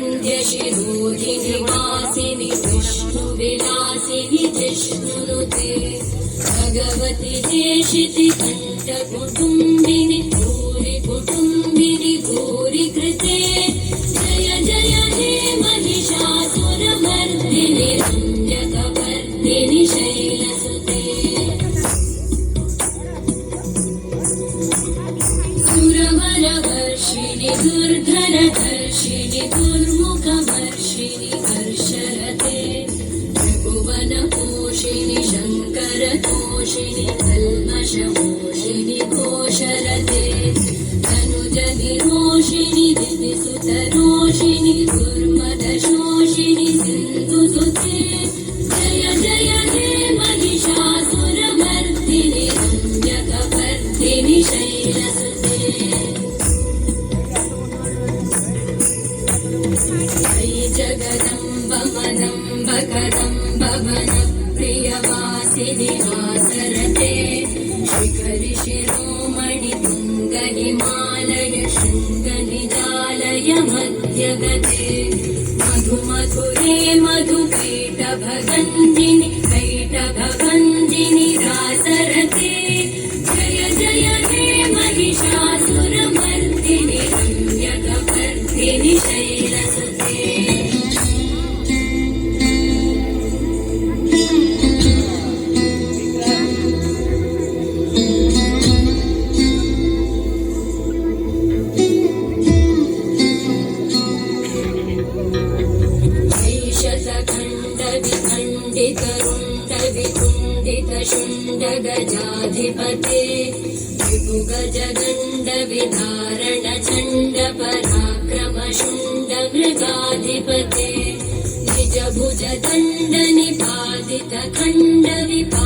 विन्ध्यशिरोधिनि वासिनि विष्णुविलासिनि जिष्णुनुते भगवति देशिति कण्ठकुटुम्बिनि भूरि कुटुम्बिनि भूरि कृते जय जय हे महिषासुरमर्दिनि रम्यकपर्दिनि शैलसुते सुरवरवर्षिणि दुर्धरधर्षिणि दुर्मुखवर्षिणि हर्षरते त्रिभुवनपोषिणि शङ्करतोषिणि कल्मषमोषिणि घोषरते तनुजनिरोषिणि दितिसुतरोषिणि दुर्मदशोषिणि सिन्धुसुते जय जय हे महिषासुरमर्दिनि रम्यकपर्दिनि शैलसुते जय जगदम्ब मदम्ब कदम्ब वनप्रियवासिनि वासरते शिखरि शिरोमणि तुङ्गहिमालय शृङ्गनिजालय मध्यगते मधुमधुरे मधुकैटभगञ्जिनि कैटभगञ्जिनि रासरते जय जय हे महिषासुरमर्दिनि रम्यकपर्दिनि शैलसुते शुण्डगजाधिपते विपुगजगण्डविधारण चण्ड पराक्रम शुण्ड मृगाधिपते निजभुज दण्ड निपातित खण्ड विपा